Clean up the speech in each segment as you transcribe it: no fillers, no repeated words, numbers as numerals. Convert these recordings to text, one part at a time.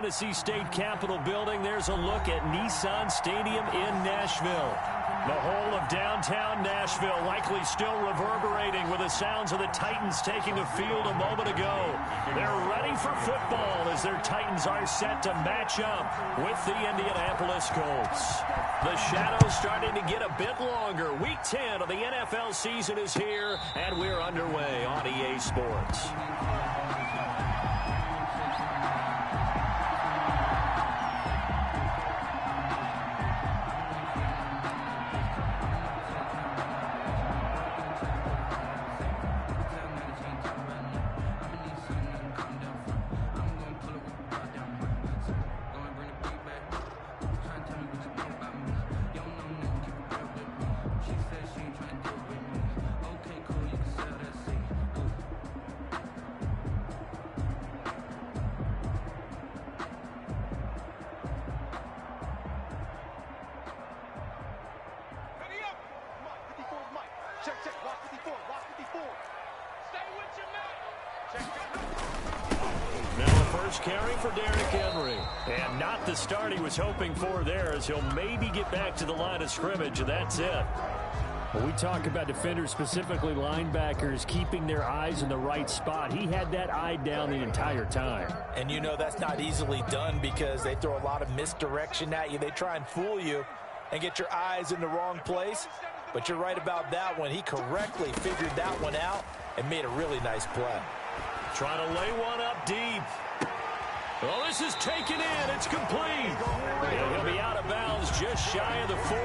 Tennessee State Capitol building. There's a look at Nissan Stadium in Nashville. The whole of downtown Nashville likely still reverberating with the sounds of the Titans taking the field a moment ago. They're ready for football as their Titans are set to match up with the Indianapolis Colts. The shadow's starting to get a bit longer. Week 10 of the NFL season is here, and we're underway on EA Sports. Carry for Derrick Henry. And not the start he was hoping for there, as he'll maybe get back to the line of scrimmage, and that's it. Well, we talk about defenders, specifically linebackers, keeping their eyes in the right spot. He had that eye down the entire time. And you know that's not easily done because they throw a lot of misdirection at you. They try and fool you and get your eyes in the wrong place. But you're right about that one. He correctly figured that one out and made a really nice play. Trying to lay one up deep. Well, this is taken in. It's complete. And he'll be out of bounds just shy of the 40.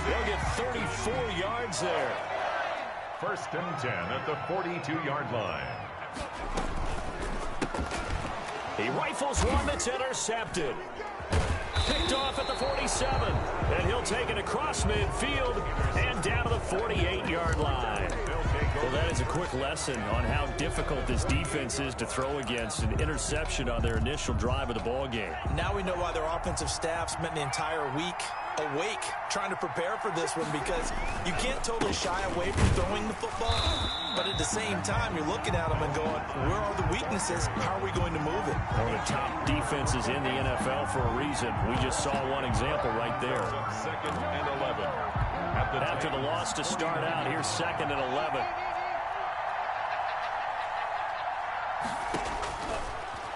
They'll get 34 yards there. 1st and 10 at the 42-yard line. He rifles one that's intercepted. Picked off at the 47. And he'll take it across midfield and down to the 48-yard line. Well, that is a quick lesson on how difficult this defense is to throw against. An interception on their initial drive of the ball game. Now we know why their offensive staff spent the entire week awake trying to prepare for this one, because you can't totally shy away from throwing the football, but at the same time you're looking at them and going, where are the weaknesses? How are we going to move it? One of the top defenses in the NFL for a reason. We just saw one example right there. 2nd and 11. After the loss to start out, here's 2nd and 11.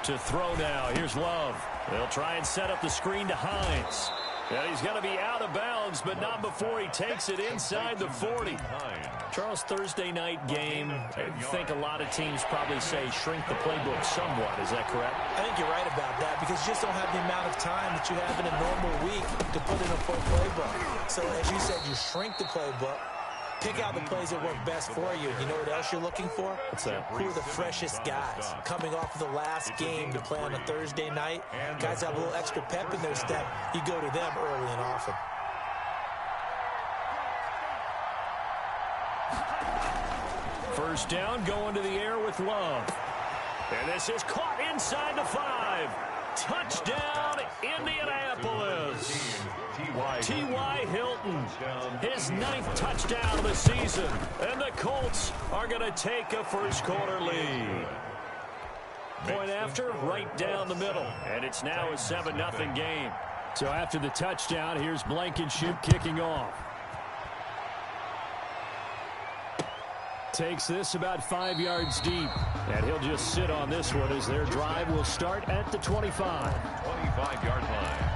To throw now, here's Love. They'll try and set up the screen to Hines. And he's going to be out of bounds, but not before he takes it inside the 40. Charles, Thursday night game, I think a lot of teams probably say shrink the playbook somewhat. Is that correct? I think you're right about that, because you just don't have the amount of time that you have in a normal week to put in a full playbook. So as you said, you shrink the playbook. Pick out the plays that work best for you. You know what else you're looking for? What's that? Who are the freshest guys coming off of the last game to play on a Thursday night? Guys have a little extra pep in their step. You go to them early and often. First down, going to the air with Love. And this is caught inside the 5. Touchdown, Indianapolis. T.Y. Hilton, his 9th touchdown of the season. And the Colts are going to take a first-quarter lead. Point after, right down the middle. And it's now a 7-0 game. So after the touchdown, here's Blankenship kicking off. Takes this about 5 yards deep. And he'll just sit on this one as their drive will start at the 25. 25-yard line.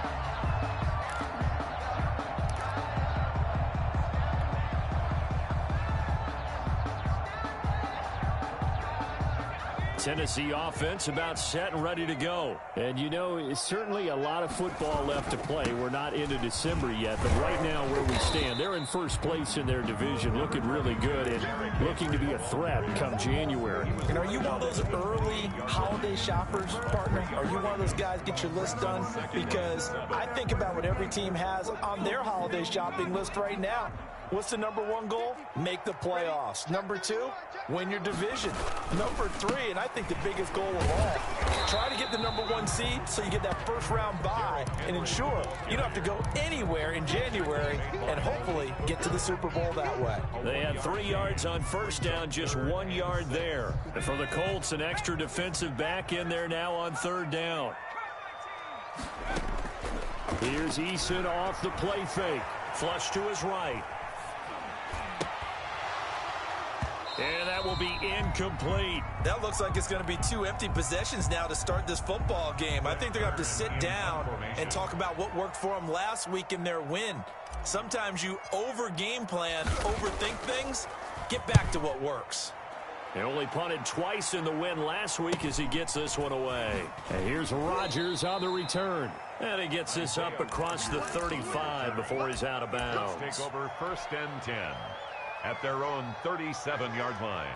Tennessee offense about set and ready to go. And you know, it's certainly a lot of football left to play. We're not into December yet, but right now where we stand, they're in first place in their division, looking really good and looking to be a threat come January. And are you one of those early holiday shoppers, partner? Are you one of those guys get your list done? Because I think about what every team has on their holiday shopping list right now. What's the number 1 goal? Make the playoffs. Number 2, win your division. Number 3, and I think the biggest goal of all, try to get the number 1 seed so you get that first-round bye and ensure you don't have to go anywhere in January and hopefully get to the Super Bowl that way. They had 3 yards on first down, just 1 yard there. And for the Colts, an extra defensive back in there now on 3rd down. Here's Eason off the play fake. Flush to his right. And that will be incomplete. That looks like it's going to be 2 empty possessions now to start this football game. I think they're going to have to sit down and talk about what worked for them last week in their win. Sometimes you over-game plan, overthink things. Get back to what works. They only punted twice in the win last week as he gets this one away. And here's Rodgers on the return. And he gets this up across the 35 before he's out of bounds. Take over 1st and 10 at their own 37-yard line.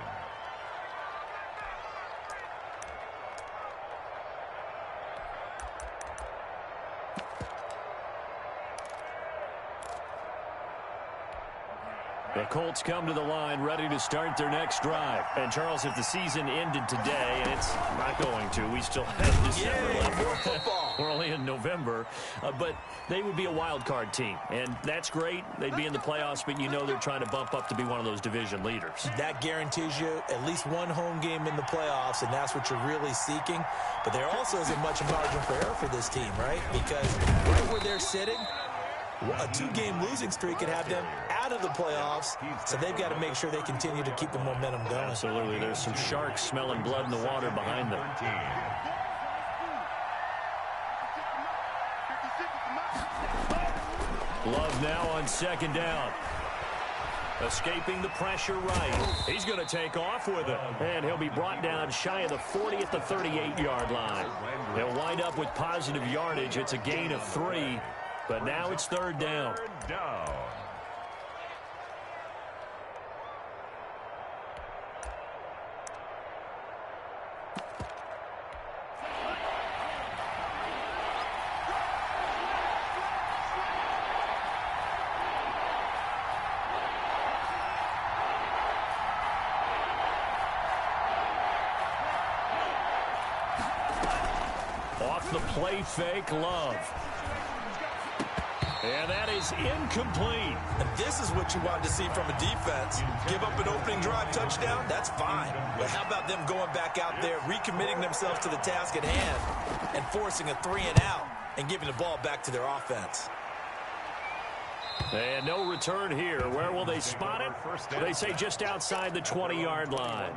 The Colts come to the line ready to start their next drive. And, Charles, if the season ended today, and it's not going to, we still have December left. More football. We're only in November. But they would be a wild card team. And that's great. They'd be in the playoffs, but you know they're trying to bump up to be one of those division leaders. That guarantees you at least one home game in the playoffs, and that's what you're really seeking. But there also isn't much margin for error for this team, right? Because right where they're sitting, a 2-game losing streak could have them out of the playoffs, so they've got to make sure they continue to keep the momentum going. Absolutely. There's some sharks smelling blood in the water behind them. Love now on 2nd down. Escaping the pressure right. He's going to take off with it. And he'll be brought down shy of the 40 at the 38-yard line. He'll wind up with positive yardage. It's a gain of 3. But now it's 3rd down. Off the play fake, Love. And that is incomplete. And this is what you want to see from a defense. Give up an opening drive touchdown, that's fine. But how about them going back out there, recommitting themselves to the task at hand, and forcing a 3-and-out, and giving the ball back to their offense. And no return here. Where will they spot it? They say just outside the 20-yard line.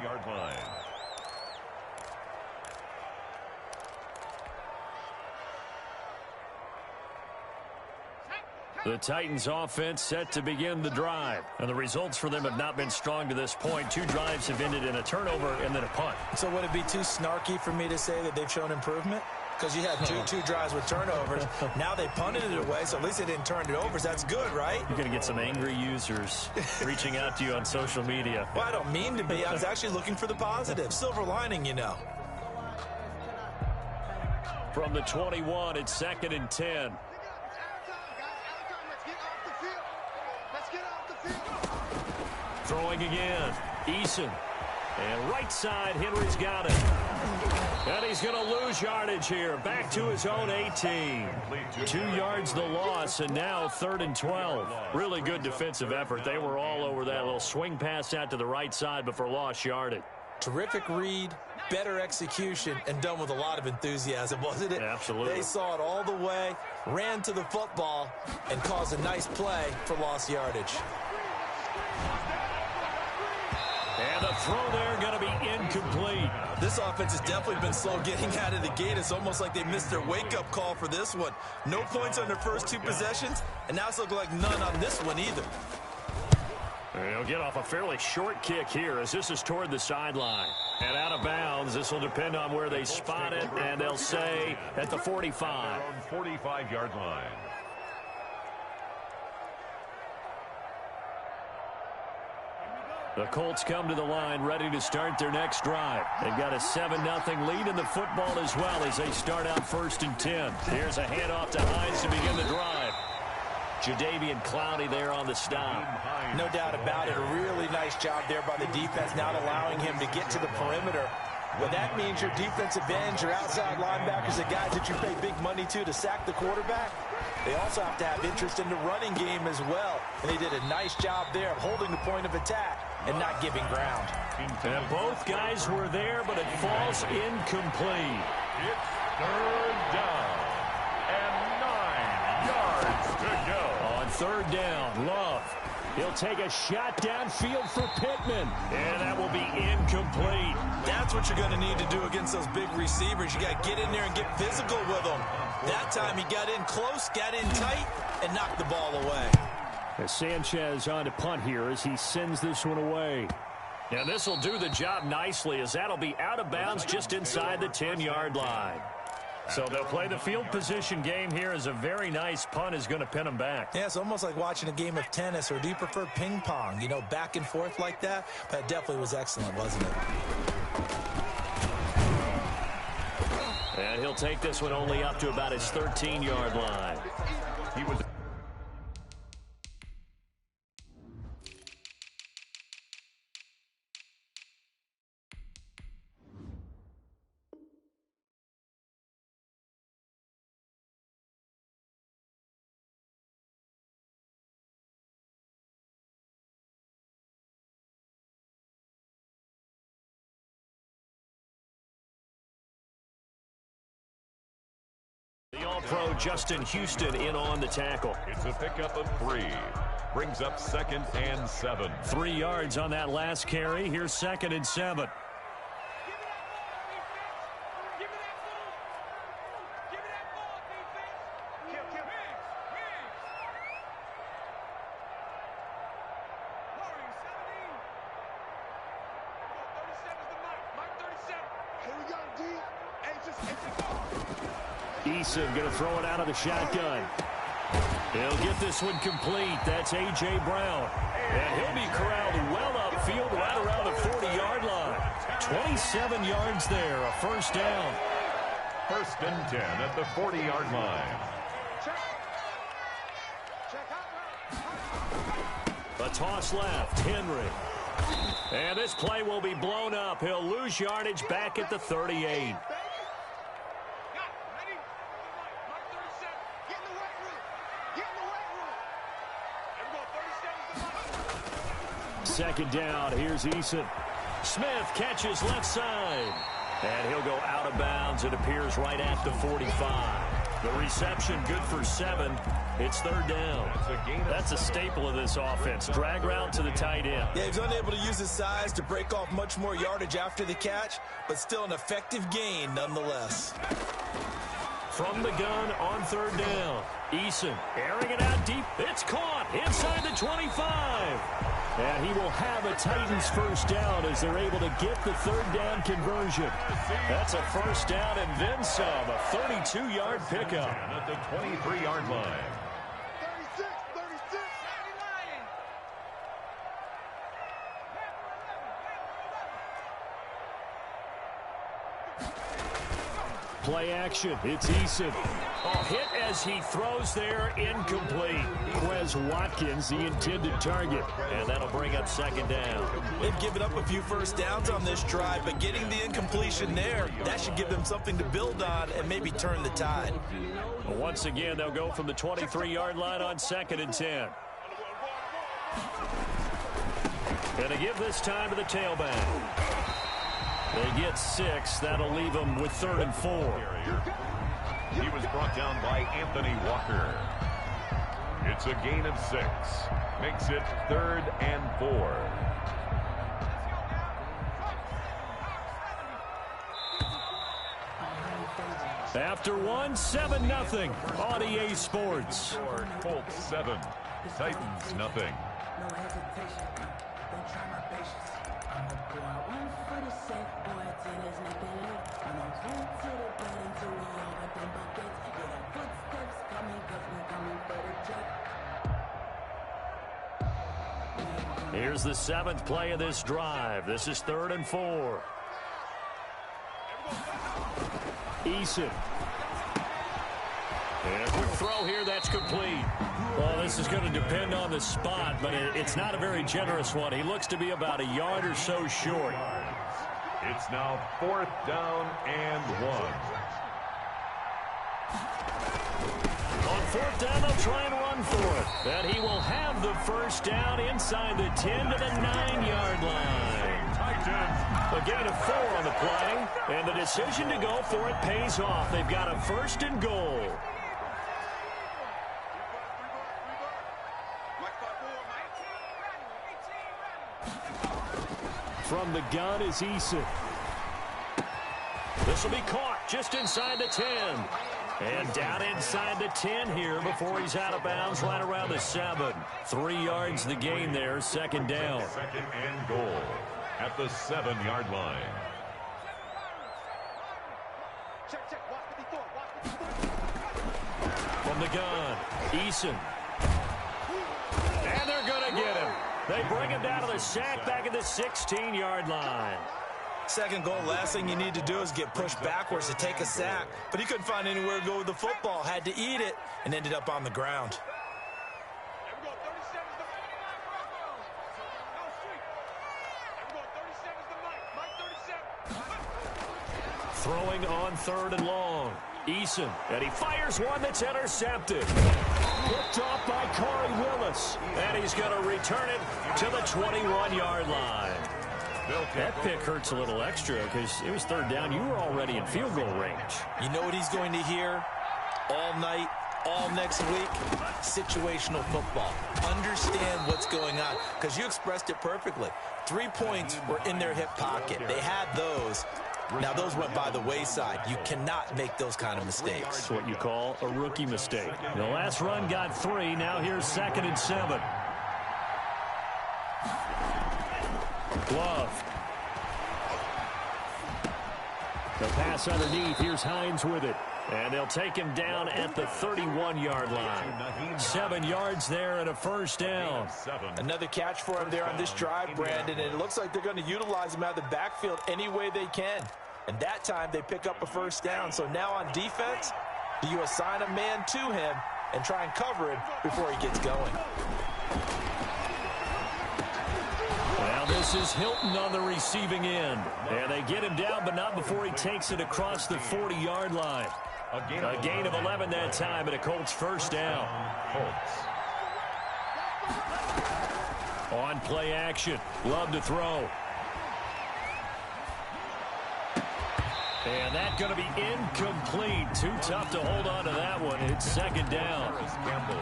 The Titans offense set to begin the drive. And the results for them have not been strong to this point. 2 drives have ended in a turnover and then a punt. So would it be too snarky for me to say that they've shown improvement? Because you had two drives with turnovers. Now they punted it away, so at least they didn't turn it over. So that's good, right? You're going to get some angry users reaching out to you on social media. Well, I don't mean to be. I was actually looking for the positive. Silver lining, you know. From the 21, it's 2nd and 10. Throwing again. Eason. And right side, Henry's got it. And he's going to lose yardage here. Back to his own 18. 2 yards the loss, and now 3rd and 12. Really good defensive effort. They were all over that little swing pass out to the right side before lost yardage. Terrific read, better execution, and done with a lot of enthusiasm, wasn't it? Absolutely. They saw it all the way, ran to the football, and caused a nice play for lost yardage. And the throw there going to be incomplete. This offense has definitely been slow getting out of the gate. It's almost like they missed their wake-up call for this one. No points on their first 2 possessions, and now it's looking like none on this one either. He'll get off a fairly short kick here as this is toward the sideline. And out of bounds. This will depend on where they spot it, and they'll say at the 45. 45-yard line. The Colts come to the line ready to start their next drive. They've got a 7-0 lead in the football as well as they start out 1st and 10. Here's a handoff to Hines to begin the drive. Jadeveon Clowney there on the stop. No doubt about it. A really nice job there by the defense, not allowing him to get to the perimeter. But that means your defensive ends, your outside linebackers, the guys that you pay big money to sack the quarterback, they also have to have interest in the running game as well. And they did a nice job there of holding the point of attack and not giving ground. And both guys were there, but it falls incomplete. It's 3rd down. third down. Love. He'll take a shot downfield for Pittman. And that will be incomplete. That's what you're going to need to do against those big receivers. You got to get in there and get physical with them. That time he got in close, got in tight, and knocked the ball away. As Sanchez on to punt here as he sends this one away. And this will do the job nicely as that'll be out of bounds just inside the 10-yard line. So they'll play the field position game here as a very nice punt is going to pin them back. Yeah, it's almost like watching a game of tennis, or do you prefer ping pong? You know, back and forth like that? But it definitely was excellent, wasn't it? And he'll take this one only up to about his 13-yard line. He was... The All-Pro Justin Houston in on the tackle. It's a pickup of 3. Brings up 2nd and 7. 3 yards on that last carry. Here's 2nd and 7. Eason going to throw it out of the shotgun. He'll get this one complete. That's A.J. Brown. And he'll be corralled well upfield right around the 40-yard line. 27 yards there, a first down. 1st and 10 at the 40-yard line. A toss left, Henry. And this play will be blown up. He'll lose yardage back at the 38. Second down. Here's Eason. Smith catches left side. And he'll go out of bounds. It appears right at the 45. The reception good for 7. It's 3rd down. That's a staple of this offense. Drag route to the tight end. Yeah, he's unable to use his size to break off much more yardage after the catch, but still an effective gain nonetheless. From the gun on 3rd down. Eason airing it out deep. It's caught inside the 25. And he will have a Titans first down as they're able to get the 3rd down conversion. That's a first down and then some. A 32-yard pickup. At the 23-yard line. Play action. It's Eason. Oh, hit as he throws there, incomplete. Quez Watkins, the intended target. And that'll bring up 2nd down. They've given up a few first downs on this drive, but getting the incompletion there, that should give them something to build on and maybe turn the tide. Once again, they'll go from the 23-yard line on 2nd and 10. And to give this time to the tailback. They get 6. That'll leave them with 3rd and 4. He was brought down by Anthony Walker. It's a gain of 6. Makes it 3rd and 4. After 1, 7-0 on EA Sports. Colts 7, Titans nothing. Here's the 7th play of this drive. This is 3rd and 4. Eason. And a quick throw here, that's complete. Well, this is going to depend on the spot, but it's not a very generous one. He looks to be about a yard or so short. It's now 4th down and 1. On 4th down, they'll try and run for it. And he will have the first down inside the 10 to the 9-yard line. A gain of 4 on the play, and the decision to go for it pays off. They've got a 1st and goal. From the gun is Eason. This will be caught just inside the 10. And down inside the 10 here before he's out of bounds right around the 7. 3 yards the gain there, second down. Second and goal at the 7-yard line. From the gun, Eason. And they're going to get him. They bring him down to the sack back at the 16-yard line. Second goal, last thing you need to do is get pushed backwards to take a sack. But he couldn't find anywhere to go with the football, had to eat it, and ended up on the ground. Throwing on 3rd and long. Eason, and he fires one that's intercepted. Picked off by Corey Willis. And he's going to return it to the 21-yard line. That pick hurts a little extra because it was 3rd down. You were already in field goal range. You know what he's going to hear all night, all next week? Situational football. Understand what's going on because you expressed it perfectly. 3 points were in their hip pocket. They had those. Now, those went by the wayside. You cannot make those kind of mistakes. That's what you call a rookie mistake. The last run got 3. Now here's 2nd and 7. Glove. The pass underneath. Here's Hines with it. And they'll take him down at the 31-yard line. 7 yards there and a first down. Another catch for him there on this drive, Brandon, and it looks like they're going to utilize him out of the backfield any way they can. And that time they pick up a first down. So now on defense, do you assign a man to him and try and cover him before he gets going? Now this is Hilton on the receiving end. And they get him down, but not before he takes it across the 40-yard line. A gain of 11 that time, and a Colts first down. On play action. Love to throw. And that's going to be incomplete. Too tough to hold on to that one. It's 2nd down.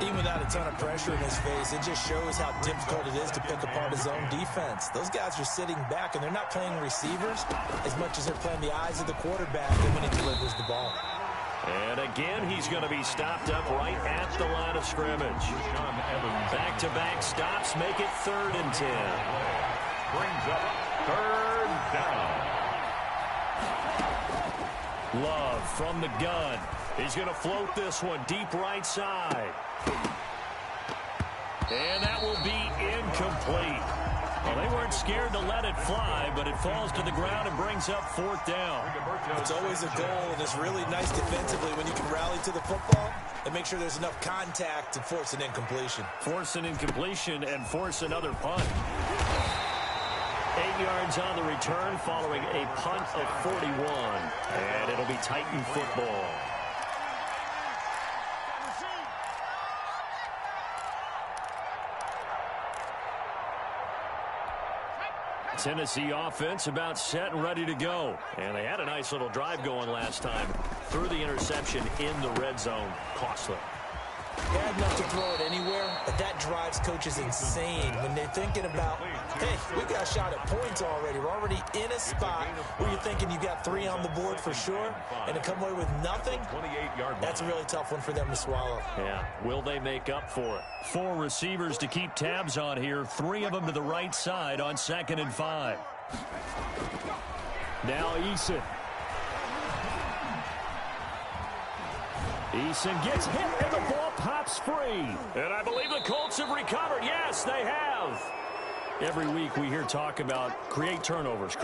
Even without a ton of pressure in his face, it just shows how difficult it is to pick apart his own defense. Those guys are sitting back, and they're not playing receivers as much as they're playing the eyes of the quarterback when he delivers the ball. And again, he's going to be stopped up right at the line of scrimmage. Back-to-back stops make it 3rd and 10. Brings up 3rd down. Love from the gun. He's going to float this one deep right side. And that will be incomplete. Well, they weren't scared to let it fly, but it falls to the ground and brings up 4th down. It's always a goal, and it's really nice defensively when you can rally to the football and make sure there's enough contact to force an incompletion. Force an incompletion and force another punt. 8 yards on the return following a punt of 41. And it'll be Titan football. Tennessee offense about set and ready to go. And they had a nice little drive going last time. Threw the interception in the red zone. Costly. Bad enough to throw it anywhere, but that drives coaches insane when they're thinking about, hey, we got a shot at points already. We're already in a spot where you're thinking you got 3 on the board for sure, and to come away with nothing, that's a really tough one for them to swallow. Yeah, will they make up for it? 4 receivers to keep tabs on here, 3 of them to the right side on 2nd and 5. Now Eason. Eason gets hit, and the ball pops free. And I believe the Colts have recovered. Yes, they have. Every week we hear talk about create turnovers.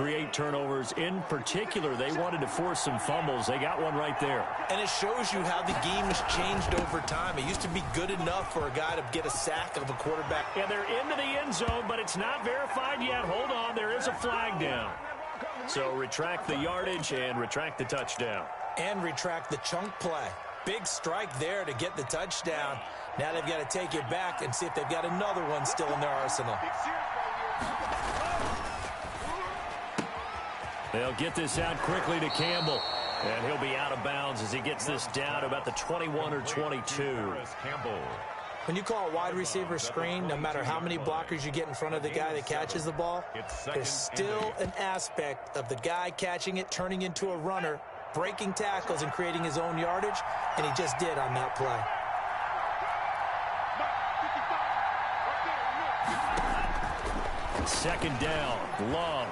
In particular, they wanted to force some fumbles. They got one right there. And it shows you how the game has changed over time. It used to be good enough for a guy to get a sack of a quarterback. And they're into the end zone, but it's not verified yet. Hold on, there is a flag down. So retract the yardage and retract the touchdown. And retract the chunk play. Big strike there to get the touchdown. Now they've got to take it back and see if they've got another one still in their arsenal. They'll get this out quickly to Campbell. And he'll be out of bounds as he gets this down to about the 21 or 22. Campbell. When you call a wide receiver screen, no matter how many blockers you get in front of the guy that catches the ball, there's still an aspect of the guy catching it, turning into a runner, breaking tackles and creating his own yardage, and he just did on that play. Second down, Love.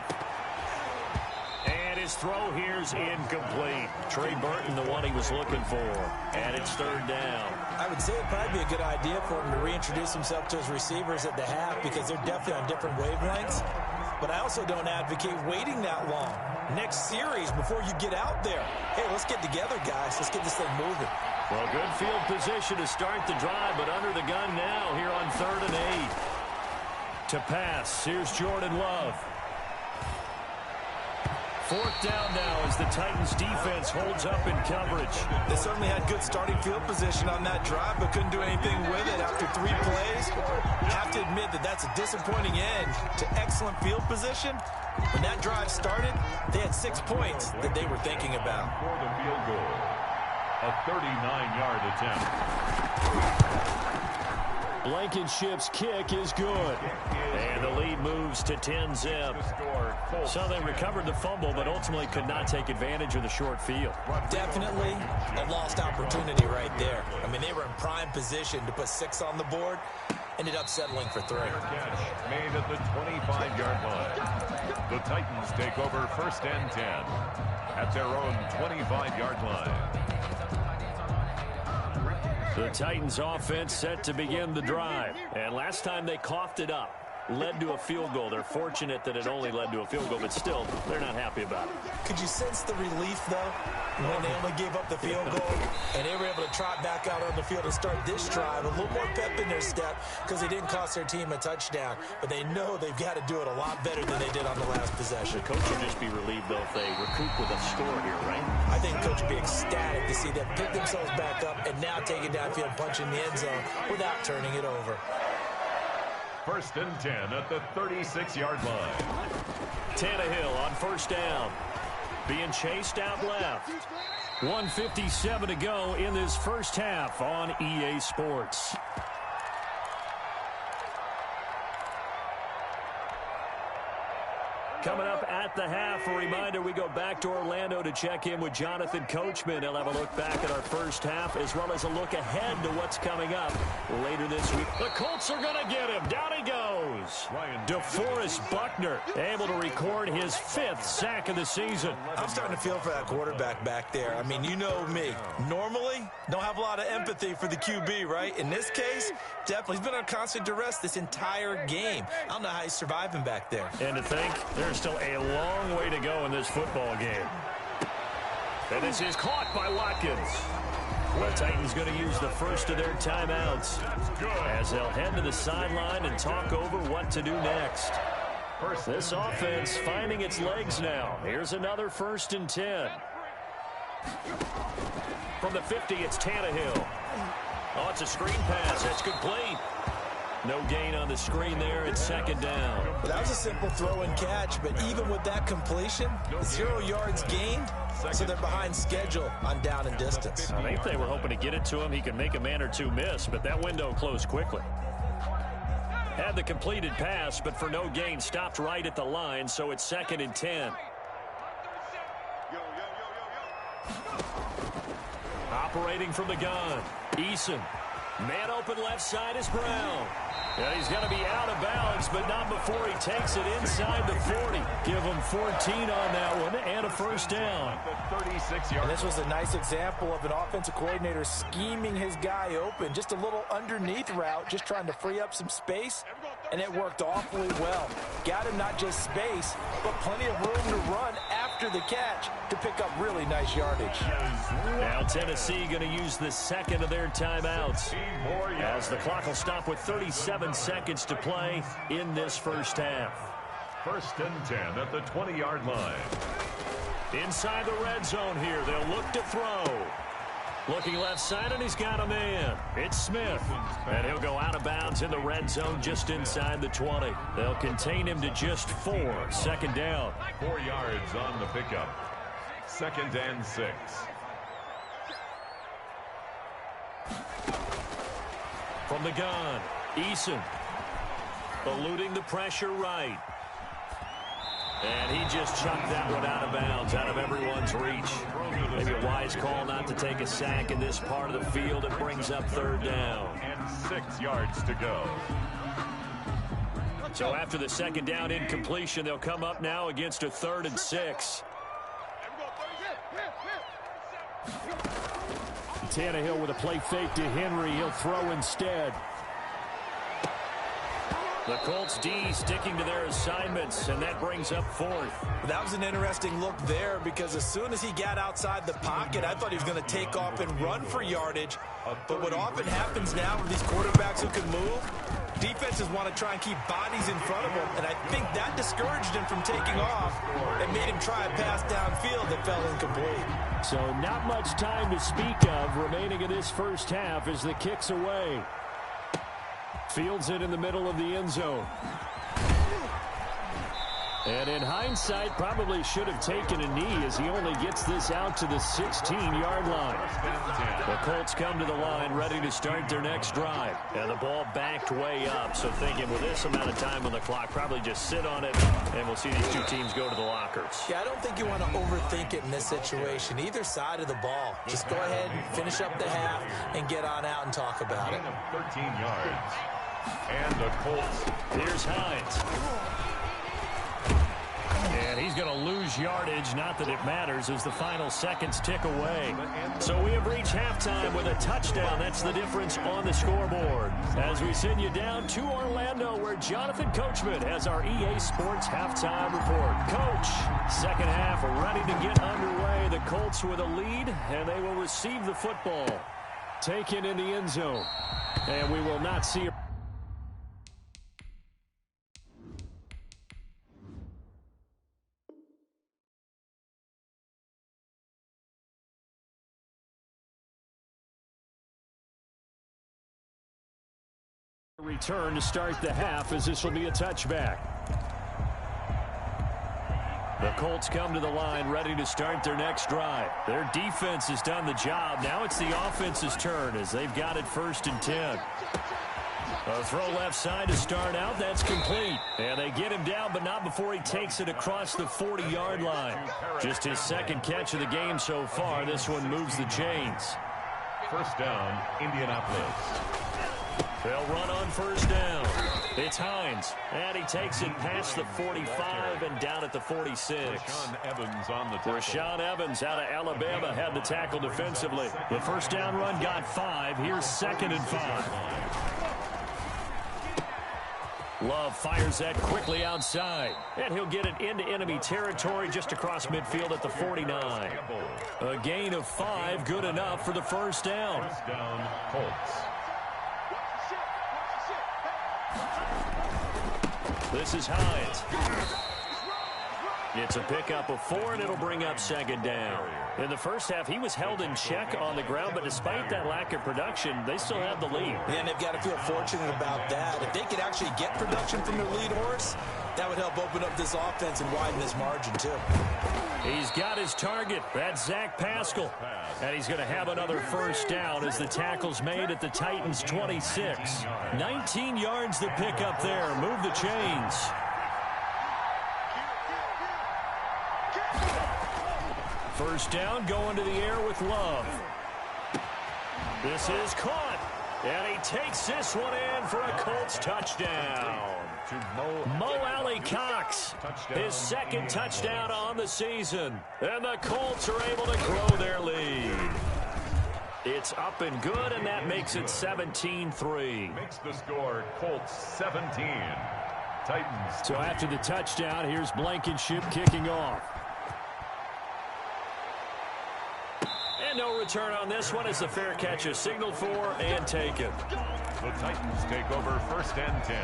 And his throw here's incomplete. Trey Burton, the one he was looking for. And it's third down. I would say it'd probably be a good idea for him to reintroduce himself to his receivers at the half because they're definitely on different wavelengths. But I also don't advocate waiting that long. Next series before you get out there. Hey, let's get together, guys. Let's get this thing moving. Well, good field position to start the drive, but under the gun now here on 3rd and 8. To pass, here's Jordan Love. 4th down now as the Titans defense holds up in coverage. They certainly had good starting field position on that drive, but couldn't do anything with it after 3 plays. Have to admit that that's a disappointing end to excellent field position. When that drive started, they had 6 points that they were thinking about. For the field goal, a 39-yard attempt. Blankenship's kick is good. And the lead moves to 10-zip. So they recovered the fumble, but ultimately could not take advantage of the short field. Definitely a lost opportunity right there. I mean, they were in prime position to put 6 on the board. Ended up settling for 3. Catch made at the 25-yard line. The Titans take over 1st and 10 at their own 25-yard line. The Titans offense set to begin the drive. And last time they coughed it up, led to a field goal. They're fortunate that it only led to a field goal, but still, they're not happy about it. Could you sense the relief, though, when they only gave up the field goal and they were able to trot back out on the field and start this drive? A little more pep in their step because they didn't cost their team a touchdown, but they know they've got to do it a lot better than they did on the last possession. The coach would just be relieved, though, if they recoup with a score here, right? I think the coach would be ecstatic to see them pick themselves back up and now take it downfield and punch in the end zone without turning it over. 1st and 10 at the 36-yard line. Tannehill on 1st down. Being chased out left. 1:57 to go in this first half on EA Sports. Coming up at the half, a reminder, we go back to Orlando to check in with Jonathan Coachman. He'll have a look back at our first half as well as a look ahead to what's coming up later this week. The Colts are going to get him. Down he goes. DeForest Buckner able to record his 5th sack of the season. I'm starting to feel for that quarterback back there. I mean, you know me. Normally, don't have a lot of empathy for the QB, right? In this case, definitely. He's been on constant duress this entire game. I don't know how he's surviving back there. And to think, there's still a long way to go in this football game. And this is caught by Watkins. The Titans going to use the first of their timeouts as they'll head to the sideline and talk over what to do next. This offense finding its legs now. Here's another 1st and 10. From the 50, it's Tannehill. Oh, it's a screen pass. That's complete. No gain on the screen there. It's 2nd down. Well, that was a simple throw and catch, but even with that completion, 0 yards gained, so they're behind schedule on down and distance. I think they were hoping to get it to him. He could make a man or two miss, but that window closed quickly. Had the completed pass, but for no gain, stopped right at the line, so it's 2nd and 10. Operating from the gun, Eason. Man open left side is Brown. Yeah, he's going to be out of bounds, but not before he takes it inside the 40. Give him 14 on that one and a 1st down. And this was a nice example of an offensive coordinator scheming his guy open. Just a little underneath route, just trying to free up some space, and it worked awfully well. Got him not just space, but plenty of room to run after the catch to pick up really nice yardage. Now Tennessee going to use the 2nd of their timeouts as the clock will stop with 37 seconds to play in this first half. 1st and 10 at the 20-yard line. Inside the red zone here, they'll look to throw. Looking left side, and he's got a man. It's Smith, and he'll go out of bounds in the red zone just inside the 20. They'll contain him to just 4. 2nd down. 4 yards on the pickup. 2nd and 6. 1 From the gun, Eason. Eluding the pressure right. And he just chucked that one out of bounds, out of everyone's reach. Maybe a wise call not to take a sack in this part of the field. It brings up third down. And 6 yards to go. So after the second down incompletion, they'll come up now against a 3rd and 6. Tannehill with a play fake to Henry. He'll throw instead. The Colts D sticking to their assignments, and that brings up 4th. That was an interesting look there because as soon as he got outside the pocket, I thought he was going to take off and run for yardage. But what often happens now with these quarterbacks who can move, defenses want to try and keep bodies in front of him, and I think that discouraged him from taking off and made him try a pass downfield that fell incomplete. So not much time to speak of remaining in this first half as the kick's away. Fields it in the middle of the end zone. And in hindsight, probably should have taken a knee as he only gets this out to the 16-yard line. The Colts come to the line ready to start their next drive. And the ball backed way up, so thinking with this amount of time on the clock, probably just sit on it, and we'll see these two teams go to the lockers. Yeah, I don't think you want to overthink it in this situation. Either side of the ball. Just go ahead and finish up the half and get on out and talk about it. 13 yards. And the Colts. Here's Hines. And he's going to lose yardage, not that it matters, as the final seconds tick away. So we have reached halftime with a touchdown. That's the difference on the scoreboard. As we send you down to Orlando, where Jonathan Coachman has our EA Sports halftime report. Coach, second half ready to get underway. The Colts with a lead, and they will receive the football. Taken in the end zone. And we will not see... return to start the half, as this will be a touchback. The Colts come to the line ready to start their next drive. Their defense has done the job. Now it's the offense's turn as they've got it 1st and 10. A throw left side to start out. That's complete. And they get him down, but not before he takes it across the 40-yard line. Just his second catch of the game so far. This one moves the chains. First down, Indianapolis. They'll run on first down. It's Hines, and he takes it past the 45 and down at the 46. Rashaan Evans on the tackle. Rashaan Evans out of Alabama had the tackle defensively. The first down run got 5. Here's 2nd and 5. Love fires that quickly outside, and he'll get it into enemy territory just across midfield at the 49. A gain of 5, good enough for the first down. First down, Colts. This is Hines. It's a pickup of 4, and it'll bring up 2nd down. In the first half, he was held in check on the ground, but despite that lack of production, they still have the lead. And they've got to feel fortunate about that. If they could actually get production from their lead horse, that would help open up this offense and widen this margin, too. He's got his target. That's Zach Pascal. And he's going to have another first down as the tackle's made at the Titans' 26. 19 yards to pick up there. Move the chains. First down, going to the air with Love. This is caught. And he takes this one in for a Colts touchdown. Mo Alley-Cox, his 2nd touchdown on the season. And the Colts are able to grow their lead. It's up and good, and that makes it 17-3. Makes the score Colts 17. Titans. So after the touchdown, here's Blankenship kicking off. And no return on this one as the fair catch is signaled for and taken. The Titans take over 1st and 10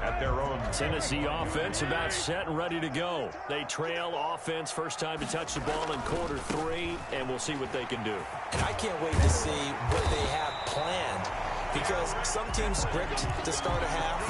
at their own. Tennessee offense about set and ready to go. They trail offense, first time to touch the ball in quarter 3, and we'll see what they can do. And I can't wait to see what they have planned because some teams script to start a half.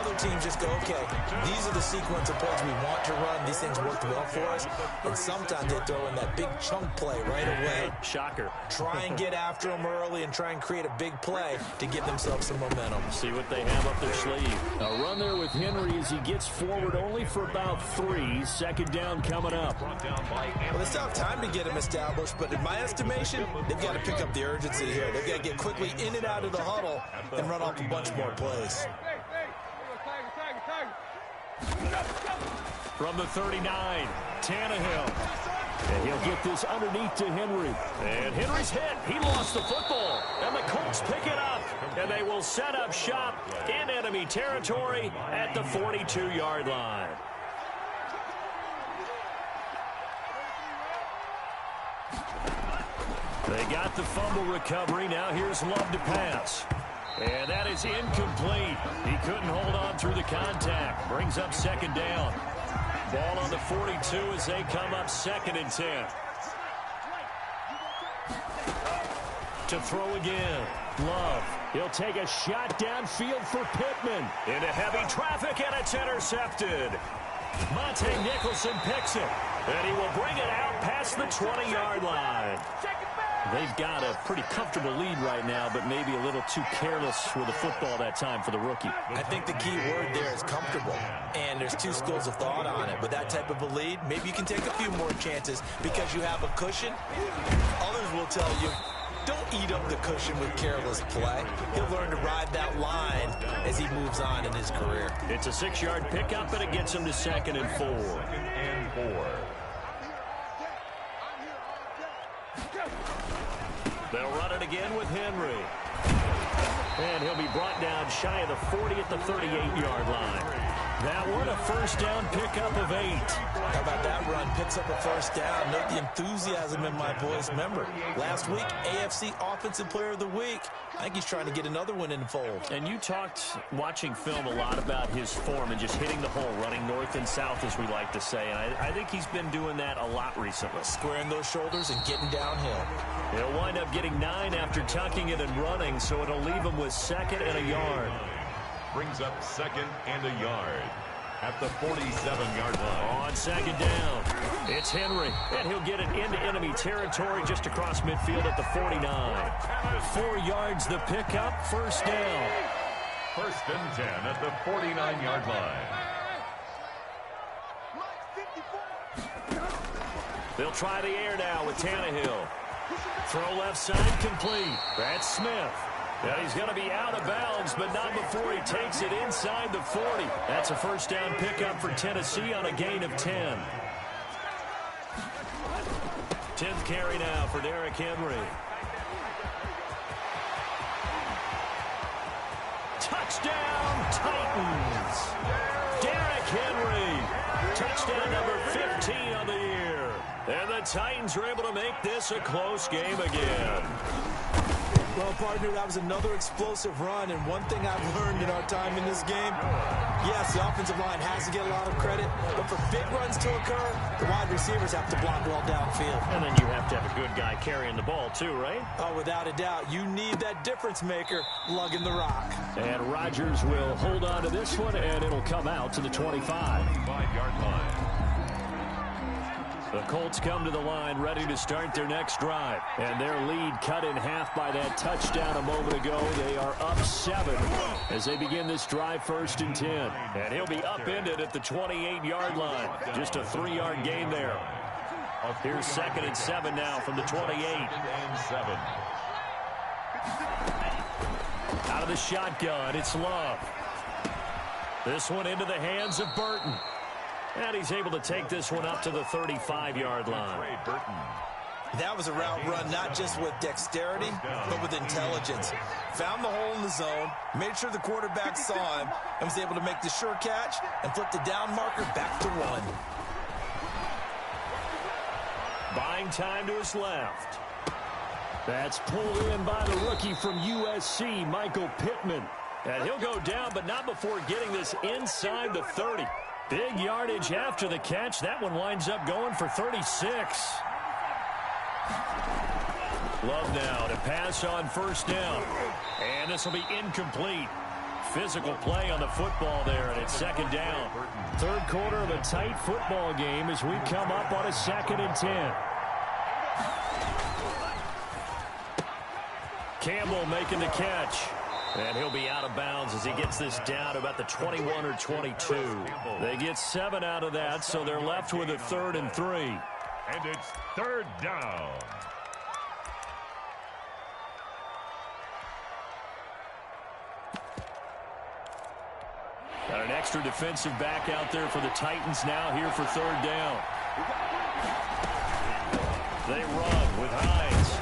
Other teams just go, okay, these are the sequence of plays we want to run. These things worked well for us. And sometimes they throw in that big chunk play right away. Shocker. Try and get after them early and try and create a big play to give themselves some momentum. See what they have up their sleeve. A run there with Henry as he gets forward only for about 3. Second down coming up. Well, they still have time to get him established, but in my estimation, they've got to pick up the urgency here. They've got to get quickly in and out of the huddle and run off a bunch more plays. From the 39, Tannehill. And he'll get this underneath to Henry. And Henry's hit. He lost the football. And the Colts pick it up. And they will set up shop in enemy territory at the 42-yard line. They got the fumble recovery. Now here's Love to pass. And that is incomplete. He couldn't hold on through the contact. Brings up second down. Ball on the 42 as they come up 2nd and 10. To throw again. Love. He'll take a shot downfield for Pittman. Into heavy traffic, and it's intercepted. Monte Nicholson picks it. And he will bring it out past the 20-yard line. They've got a pretty comfortable lead right now, but maybe a little too careless with the football that time for the rookie. I think the key word there is comfortable, and there's two schools of thought on it. With that type of a lead, maybe you can take a few more chances because you have a cushion. Others will tell you, don't eat up the cushion with careless play. He'll learn to ride that line as he moves on in his career. It's a 6-yard pickup, and it gets him to 2nd and 4. 2nd and 4. They'll run it again with Henry. And he'll be brought down shy of the 40 at the 38-yard line. That one, a first down pickup of 8. How about that run? Picks up a first down. Note the enthusiasm in my voice. Remember, last week, AFC Offensive Player of the Week. I think he's trying to get another one in the fold. And you talked, watching film, a lot about his form and just hitting the hole, running north and south, as we like to say. And I think he's been doing that a lot recently. Squaring those shoulders and getting downhill. He'll wind up getting 9 after tucking it and running, so it'll leave him with 2nd and a yard. Brings up 2nd and a yard at the 47-yard line. On 2nd down, it's Henry, and he'll get it into enemy territory just across midfield at the 49. 4 yards the pickup, first down. 1st and 10 at the 49-yard line. They'll try the air now with Tannehill. Throw left side complete. That's Smith. And he's going to be out of bounds, but not before he takes it inside the 40. That's a first down pickup for Tennessee on a gain of 10. 10th carry now for Derrick Henry. Touchdown, Titans. Derrick Henry. Touchdown number 15 on the year. And the Titans are able to make this a close game again. Well, partner, that was another explosive run, and one thing I've learned in our time in this game, yes, the offensive line has to get a lot of credit, but for big runs to occur, the wide receivers have to block well downfield. And then you have to have a good guy carrying the ball too, right? Oh, without a doubt. You need that difference maker lugging the rock. And Rodgers will hold on to this one, and it'll come out to the 25. 25-yard line. The Colts come to the line ready to start their next drive. And their lead cut in half by that touchdown a moment ago. They are up 7 as they begin this drive, 1st and 10. And he'll be upended at the 28-yard line. Just a 3-yard gain there. Here's 2nd and 7 now from the 28. 2nd and 7. Out of the shotgun, it's Love. This one into the hands of Burton. And he's able to take this one up to the 35-yard line. That was a route run not just with dexterity, but with intelligence. Found the hole in the zone, made sure the quarterback saw him, and was able to make the sure catch and flip the down marker back to 1. Buying time to his left. That's pulled in by the rookie from USC, Michael Pittman. And he'll go down, but not before getting this inside the 30. Big yardage after the catch. That one winds up going for 36. Love now to pass on first down. And this will be incomplete. Physical play on the football there, and it's second down. Third quarter of a tight football game as we come up on a 2nd and 10. Campbell making the catch. And he'll be out of bounds as he gets this down to about the 21 or 22. They get 7 out of that, so they're left with a 3rd and 3. And it's 3rd down. Got an extra defensive back out there for the Titans now here for 3rd down. They run with Hines.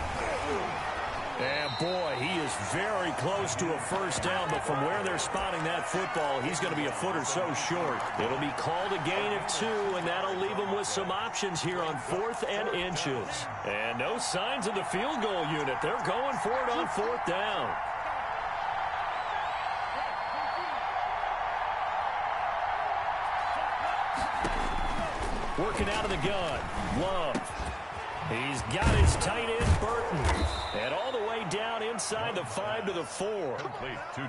And boy, he is very close to a first down, but from where they're spotting that football, he's going to be a foot or so short. It'll be called a gain of 2, and that'll leave him with some options here on 4th and inches. And no signs of the field goal unit. They're going for it on 4th down. Working out of the gun. Love. He's got his tight end, Burton. And all the way down inside the 5 to the 4.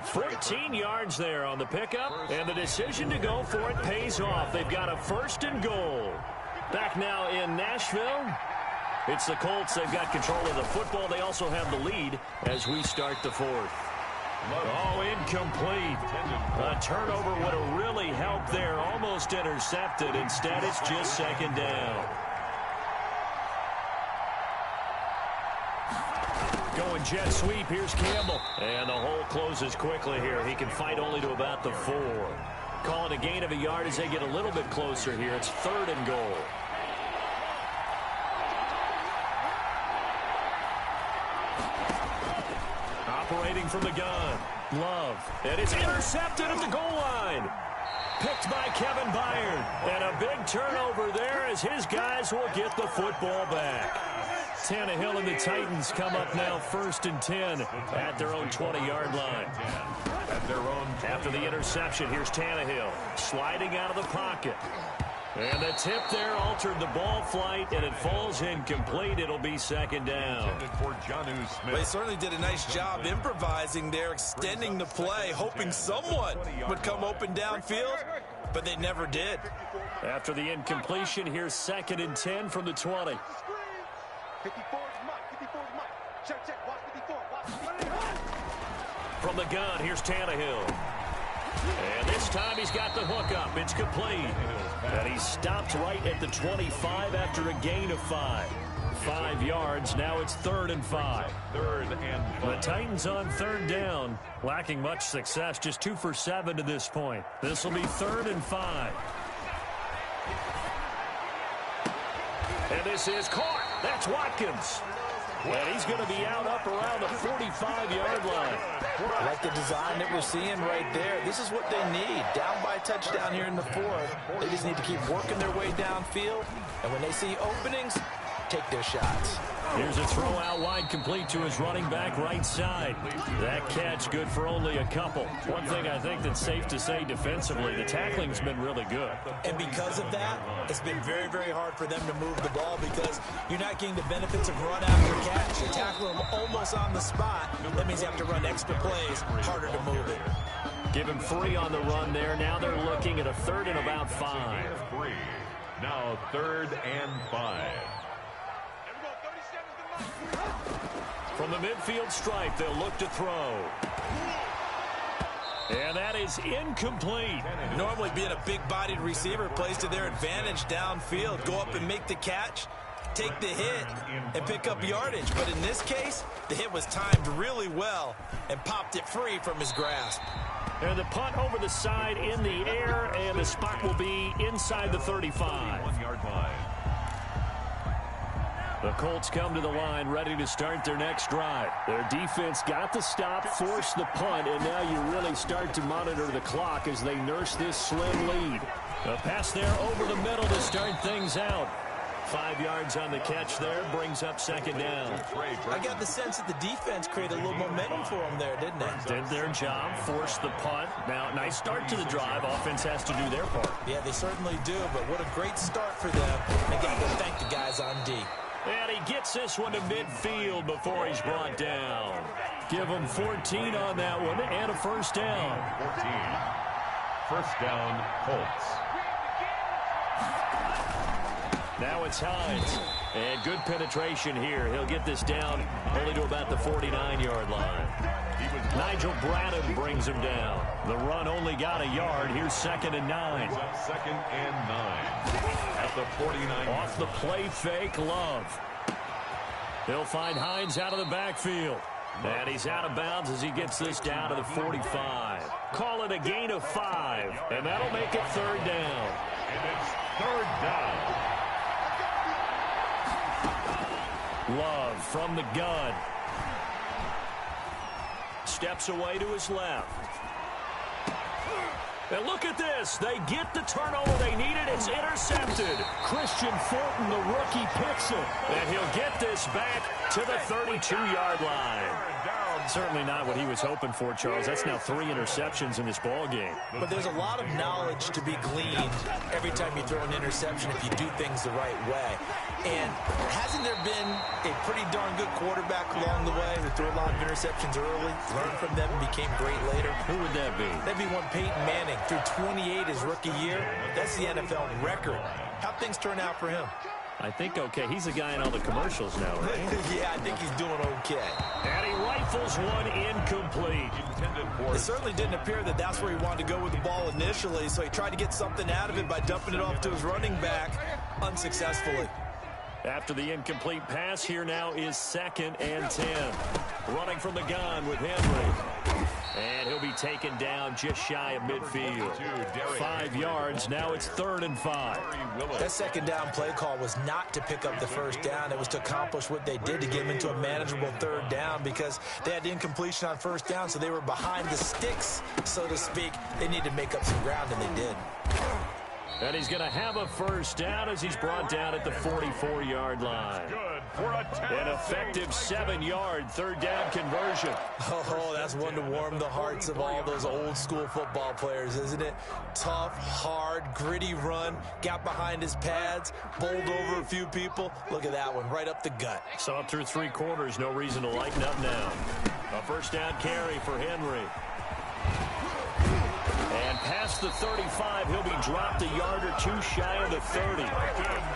14 yards there on the pickup. And the decision to go for it pays off. They've got a 1st and goal. Back now in Nashville. It's the Colts. They've got control of the football. They also have the lead as we start the 4th. Oh, incomplete. A turnover would have really helped there. Almost intercepted. Instead, it's just 2nd down. Going jet sweep. Here's Campbell. And the hole closes quickly here. He can fight only to about the 4. Call it a gain of a yard as they get a little bit closer here. It's 3rd and goal. Operating from the gun. Love. And it's intercepted at the goal line. Picked by Kevin Byard. And a big turnover there as his guys will get the football back. Tannehill and the Titans come up now 1st and 10 at their own 20-yard line. After the interception, here's Tannehill sliding out of the pocket. And the tip there altered the ball flight, and it falls incomplete. It'll be 2nd down. They certainly did a nice job improvising there, extending the play, hoping someone would come open downfield, but they never did. After the incompletion, here's 2nd and 10 from the 20. From the gun, here's Tannehill. And this time he's got the hook up. It's complete. And he stopped right at the 25 after a gain of 5. 5 yards. Now it's 3rd and 5. The Titans on 3rd down. Lacking much success. Just 2 for 7 to this point. This will be 3rd and 5. And this is caught. That's Watkins. And he's going to be out up around the 45-yard line. I like the design that we're seeing right there. This is what they need. Down by a touchdown here in the 4th. They just need to keep working their way downfield. And when they see openings, take their shots. Here's a throw out wide, complete to his running back right side. That catch good for only a couple. One thing I think that's safe to say defensively, the tackling's been really good. And because of that, it's been very, very hard for them to move the ball because you're not getting the benefits of run after catch. You tackle them almost on the spot. That means you have to run extra plays, harder to move it. Give him 3 on the run there. Now they're looking at a 3rd and about 5. Now 3rd and 5. From the midfield stripe, they'll look to throw. And that is incomplete. Normally being a big-bodied receiver plays to their advantage downfield. Go up and make the catch, take the hit, and pick up yardage. But in this case, the hit was timed really well and popped it free from his grasp. And the punt over the side in the air, and the spot will be inside the 35. 1-yard line. The Colts come to the line ready to start their next drive. Their defense got the stop, forced the punt, and now you really start to monitor the clock as they nurse this slim lead. A pass there over the middle to start things out. 5 yards on the catch there, brings up 2nd down. I got the sense that the defense created a little momentum for them there, didn't it? Did their job, forced the punt. Now, nice start to the drive. Offense has to do their part. Yeah, they certainly do, but what a great start for them. They got to thank the guys on D. And he gets this one to midfield before he's brought down. Give him 14 on that one and a first down. 14. First down, Colts. Now it's Hines. And good penetration here. He'll get this down only to about the 49-yard line. Nigel Bradham brings him down. The run only got a yard. Here's 2nd and 9. 2nd and 9. At the 49. Off the play fake, Love. He'll find Hines out of the backfield. And he's out of bounds as he gets this down to the 45. Call it a gain of 5. And that'll make it 3rd down. And it's 3rd down. Love from the gun. Steps away to his left. And look at this. They get the turnover they needed. It's intercepted. Christian Fulton, the rookie, picks it. And he'll get this back to the 32-yard line. Certainly not what he was hoping for, Charles. That's now 3 interceptions in this ball game. But there's a lot of knowledge to be gleaned every time you throw an interception if you do things the right way. And hasn't there been a pretty darn good quarterback along the way who threw a lot of interceptions early, learned from them, and became great later? Who would that be? That'd be one Peyton Manning. Threw 28 his rookie year. That's the NFL record. How'd things turn out for him? I think okay. He's the guy in all the commercials now, right? Yeah, I think he's doing okay. And he rifles one incomplete. It certainly didn't appear that that's where he wanted to go with the ball initially, so he tried to get something out of it by dumping it off to his running back unsuccessfully. After the incomplete pass, here now is 2nd and 10. Running from the gun with Henry. And he'll be taken down just shy of midfield. 5 yards. Now it's 3rd and 5. That 2nd down play call was not to pick up the 1st down. It was to accomplish what they did to get him into a manageable 3rd down because they had incompletion on 1st down, so they were behind the sticks, so to speak. They needed to make up some ground, and they did. And he's going to have a 1st down as he's brought down at the 44-yard line. An effective 7-yard 3rd down conversion. Oh, that's one to warm the hearts of all those old-school football players, isn't it? Tough, hard, gritty run, got behind his pads, bowled over a few people. Look at that one, right up the gut. Saw it through 3 quarters, no reason to lighten up now. A 1st down carry for Henry. And past the 35, he'll be dropped a yard or 2 shy of the 30.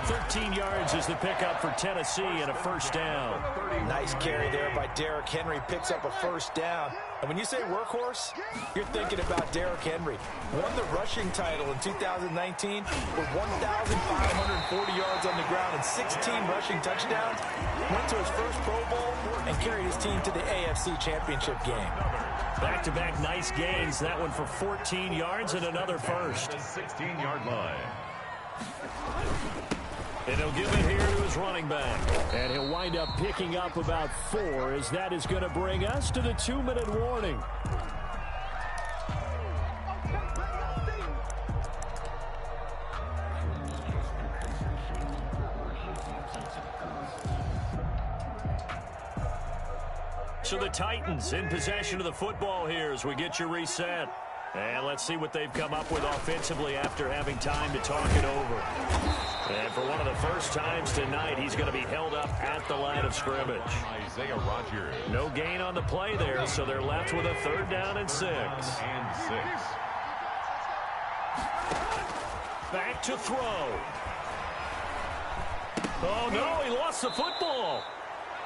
13 yards is the pickup for Tennessee and a 1st down. Nice carry there by Derrick Henry. Picks up a 1st down. And when you say workhorse, you're thinking about Derrick Henry. Won the rushing title in 2019 with 1,540 yards on the ground and 16 rushing touchdowns. Went to his first Pro Bowl and carried his team to the AFC Championship game. Back-to-back nice gains. That one for 14 yards and another 1st. 16-yard line. And he'll give it here to his running back. And he'll wind up picking up about 4 as that is going to bring us to the 2-minute warning. So the Titans in possession of the football here as we get you reset. And let's see what they've come up with offensively after having time to talk it over. And for one of the first times tonight, he's going to be held up at the line of scrimmage. Isaiah Rodgers. No gain on the play there, so they're left with a 3rd down and 6. Back to throw. Oh, no, he lost the football.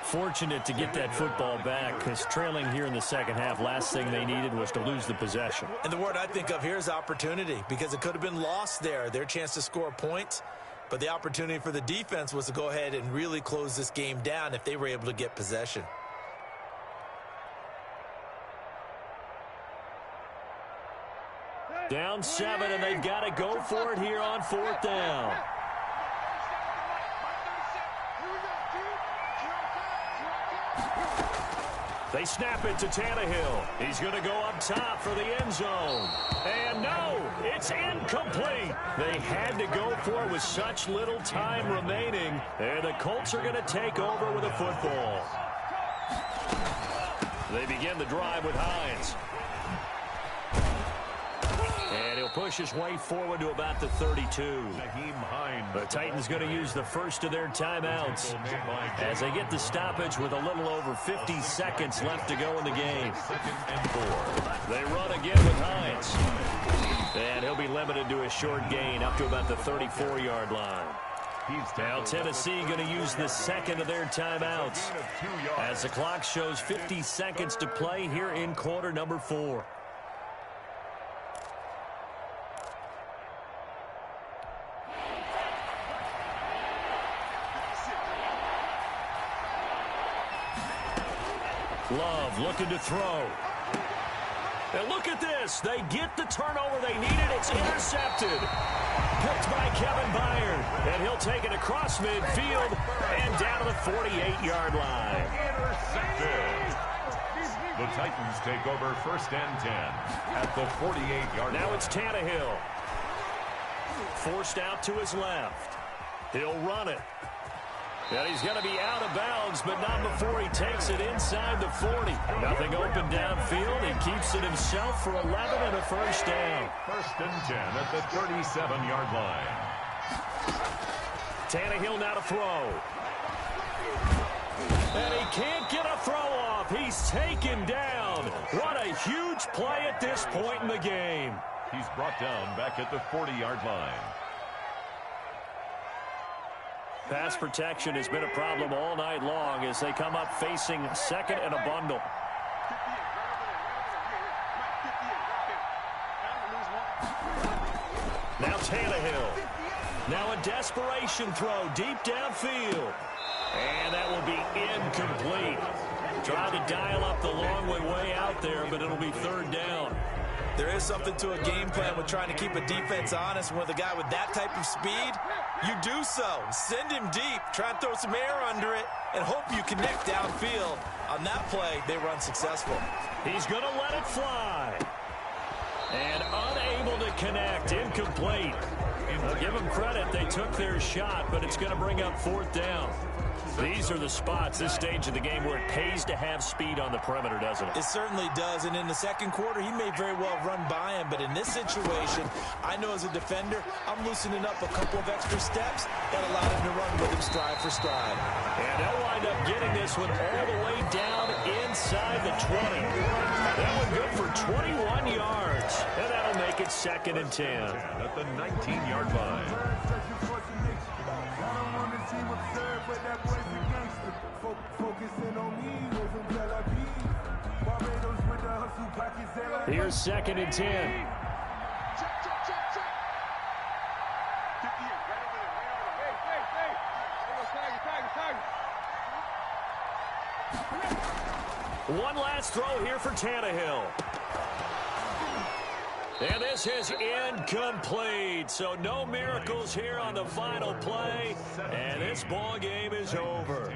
Fortunate to get that football back because trailing here in the 2nd half, last thing they needed was to lose the possession. And the word I think of here is opportunity because it could have been lost there. Their chance to score points, but the opportunity for the defense was to go ahead and really close this game down if they were able to get possession. Down 7, and they've got to go for it here on 4th down. They snap it to Tannehill. He's going to go up top for the end zone. And no, it's incomplete. They had to go for it with such little time remaining. And the Colts are going to take over with a football. They begin the drive with Hines. And he'll push his way forward to about the 32. The Titans going to use the first of their timeouts as they get the stoppage with a little over 50 seconds left to go in the game. They run again with Hines. And he'll be limited to a short gain up to about the 34-yard line. Now Tennessee going to use the second of their timeouts as the clock shows 50 seconds to play here in quarter number 4. Love looking to throw. And look at this. They get the turnover they needed. It's intercepted. Picked by Kevin Byard. And he'll take it across midfield and down to the 48-yard line. Intercepted. The Titans take over 1st and 10 at the 48-yard line. Now it's Tannehill. Forced out to his left. He'll run it. And he's going to be out of bounds, but not before he takes it inside the 40. Nothing open downfield. He keeps it himself for 11 and a first down. 1st and 10 at the 37-yard line. Tannehill now to throw. And he can't get a throw off. He's taken down. What a huge play at this point in the game. He's brought down back at the 40-yard line. Pass protection has been a problem all night long as they come up facing second and a bundle. Now Tannehill. Now a desperation throw deep downfield. And that will be incomplete. Tried to dial up the long way out there, but it'll be 3rd down. There is something to a game plan with trying to keep a defense honest. With a guy with that type of speed, you do so. Send him deep. Try and throw some air under it and hope you connect downfield. On that play, they were unsuccessful. He's going to let it fly. And unable to connect. Incomplete. I'll give them credit. They took their shot, but it's going to bring up 4th down. These are the spots, this stage of the game, where it pays to have speed on the perimeter, doesn't it? It certainly does, and in the second quarter, he may very well run by him, but in this situation, I know as a defender, I'm loosening up a couple of extra steps that allow him to run with him stride for stride. And they'll wind up getting this one all the way down inside the 20. That one good for 21 yards, and that'll make it 2nd and 10. At the 19-yard line. Here's 2nd and 10. One last throw here for Tannehill. And this is incomplete. So no miracles here on the final play. And this ball game is over.